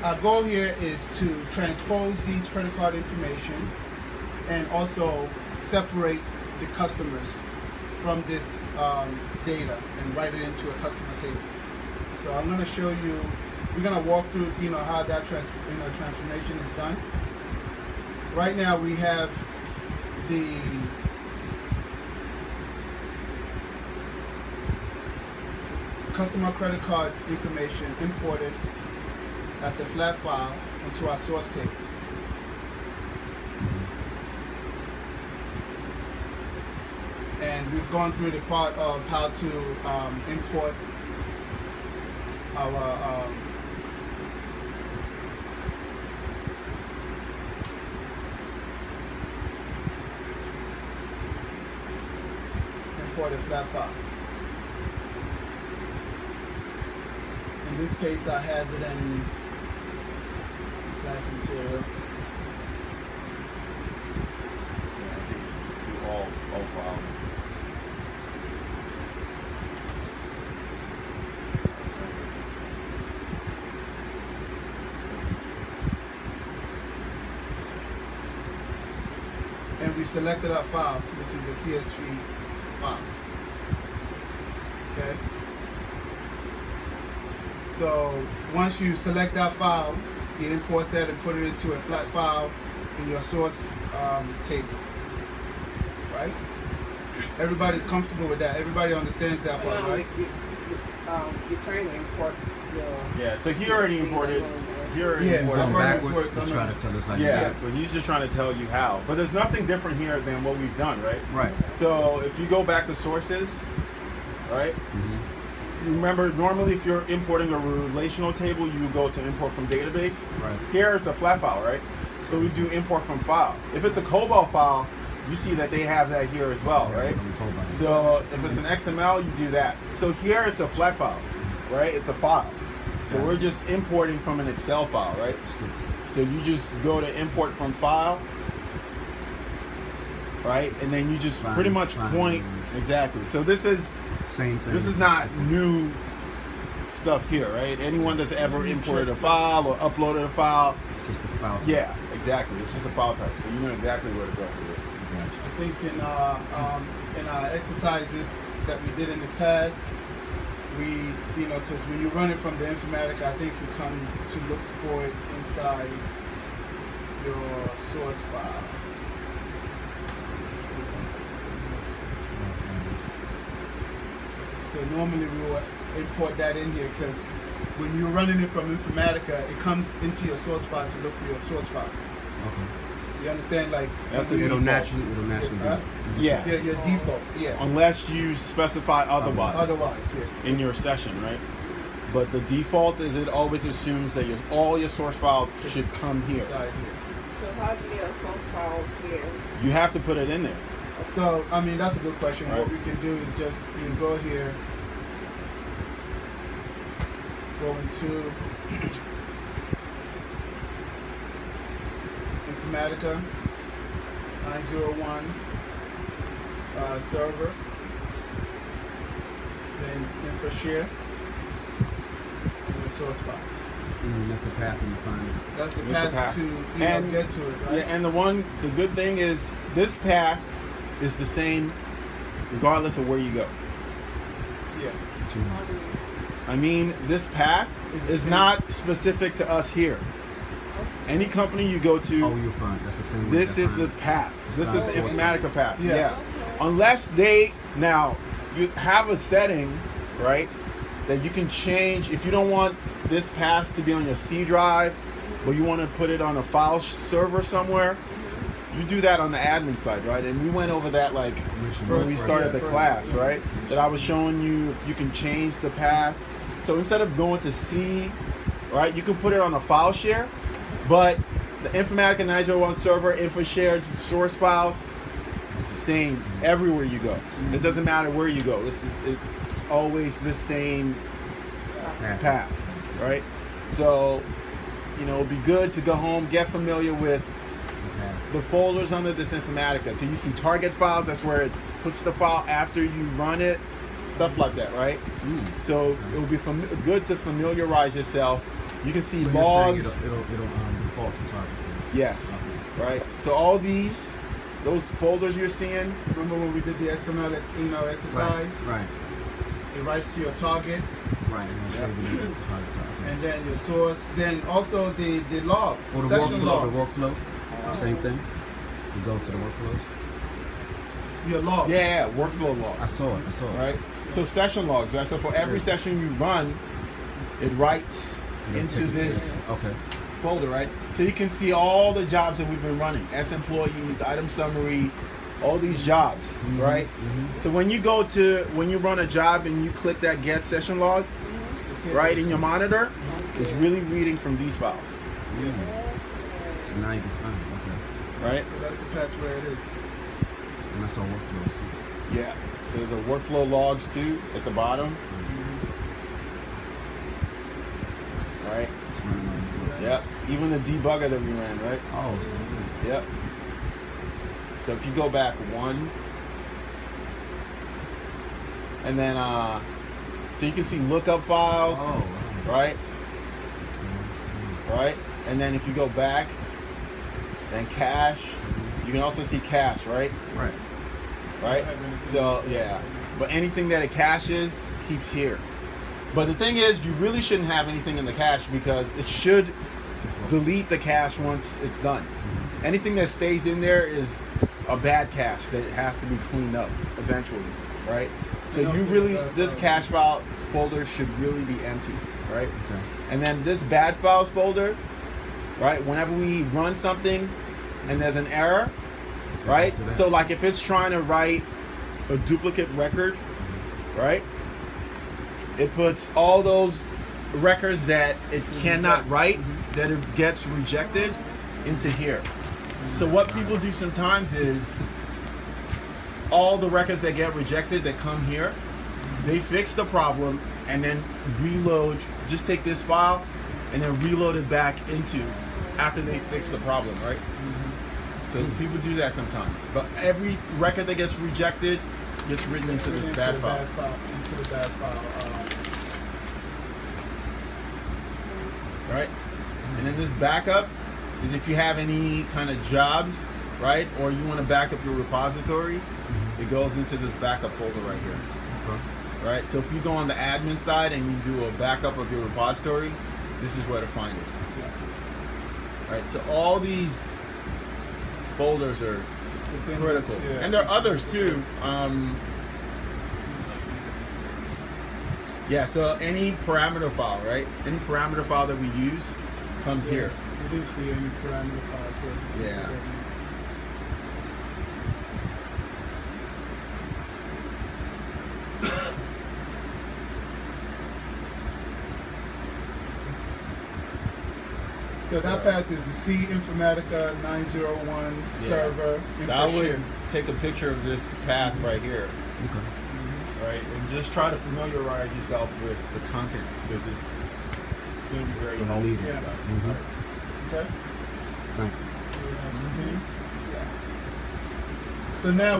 our goal here is to transpose these credit card information and also separate the customers from this data and write it into a customer table. So I'm going to show you, we're going to walk through, how that transformation is done. Right now we have the customer credit card information imported as a flat file into our source table. And we've gone through the part of how to import our import a flat file. In this case, I have it in class material. Yeah, I think do all file. And we selected our file, which is a CSV file. Okay. So once you select that file, you import that and put it into a flat file in your source table. Right? Everybody's comfortable with that. Everybody understands that part, right? You're trying to import your... Yeah, so he already imported. He already imported. Going backwards to try to tell us how you do it. But he's just trying to tell you how. But there's nothing different here than what we've done, right? Right. So if you go back to sources, right? Mm-hmm. Remember, normally if you're importing a relational table, you would go to import from database. Right. Here it's a flat file, right? So we do import from file. If it's a COBOL file, you see that they have that here as well, right? So if it's an XML, you do that. So here it's a flat file, right? It's a file. So we're just importing from an Excel file, right? So you just go to import from file, right? And then you just pretty much point, exactly. So this is, same thing. this is not new stuff here, right? Anyone that's ever imported a file or uploaded a file. It's just a file type. Yeah, exactly. It's just a file type. So you know exactly where to go for this. I think in our exercises that we did in the past, we, because when you run it from the Informatica, I think it comes to look for it inside your source file. So normally we will import that in here because when you're running it from Informatica, it comes into your source file to look for your source file. Okay. You understand? Like that's it'll naturally do it. Yeah. Your default. Yeah. Unless you specify otherwise. Otherwise, yeah. In your session, right? But the default is it always assumes that all your source files should come here. Inside here. So how do you get source files here? You have to put it in there. So, I mean, that's a good question. Right. What we can do is just, go here, go into Informatica 901 server, then InfoShare, and the source file. That's the path you find it. That's the That's path, the path. to get to it, right? Yeah, and the good thing is this path is the same regardless of where you go. Yeah. I mean, this path is not specific to us here. Any company you go to, you'll find that's the same. this is the path. This is the Informatica path. Yeah. Unless you have a setting, right, that you can change. If you don't want this path to be on your C drive, but you want to put it on a file server somewhere, you do that on the admin side, right? And we went over that like when we started the class, right? That I was showing you if you can change the path. So instead of going to C, right, you can put it on a file share, but the Informatica 901 server, InfoShare, source files, same everywhere you go. It doesn't matter where you go. It's always the same path, right? So, it'd be good to go home, get familiar with the folders under this Informatica. So you see target files, that's where it puts the file after you run it, stuff like that, right? So it would be good to familiarize yourself You can see So logs. you're saying it'll default to target. Yes. Right. So all those folders you're seeing. Remember when we did the XML, exercise? Right. It writes to your target, Right. And then save it in the target file. Okay. and then your source. Then also the logs, Or the session workflow. logs. The workflow. Same thing. It goes to the workflows. Your logs. Yeah, workflow I logs. saw it. Right. So session logs. Right. So for every Yeah. session you run, it writes And it into takes it to this the- Okay. folder, right? So you can see all the jobs that we've been running, S employees, item summary, all these jobs, right? Mhm. So when you run a job and you click that get session log, It's here. right, in your monitor, it's really reading from these files, Mm. So now you can find it. Okay. right? So that's the patch where it is. And I saw workflows too. Yeah. So there's a workflow logs too at the bottom, right? It's running on this workflows. Yep. Even the debugger that we ran, right? Oh, so Yep. So if you go back one, and then so you can see lookup files, oh, right? wow. Right? And then if you go back, then cache, you can also see cache, right? Right. Right? So yeah, but anything that it caches keeps here. But the thing is, you really shouldn't have anything in the cache because it should delete the cache once it's done. Anything that stays in there is a bad cache that has to be cleaned up eventually, right? So you really, this cache file folder should really be empty, right? Okay. And then this bad files folder, right? Whenever we run something and there's an error, right? So that- So like if it's trying to write a duplicate record, right? It puts all those records that it cannot write, that it gets rejected, into here. So what people do sometimes is all the records that get rejected that come here, they fix the problem and then reload, just take this file and then reload it back into after they fix the problem, right? So people do that sometimes. But every record that gets rejected gets written into this bad file. Into the bad file. Right? And then this backup is if you have any kind of jobs, right? Or you want to back up your repository, it goes into this backup folder right here. Okay. Right? So if you go on the admin side and you do a backup of your repository, this is where to find it. Right? So all these folders are critical. And there are others too. Yeah, so any parameter file, right? Any parameter file that we use comes here. We didn't create any parameter files. So Yeah. So that path is the C Informatica 901 server. So I would info take a picture of this path right here, Okay. right? And just try to familiarize yourself with the contents because it's going to be very helpful. leave it. Yeah. Mhm. Okay. Thank you. Continue. So now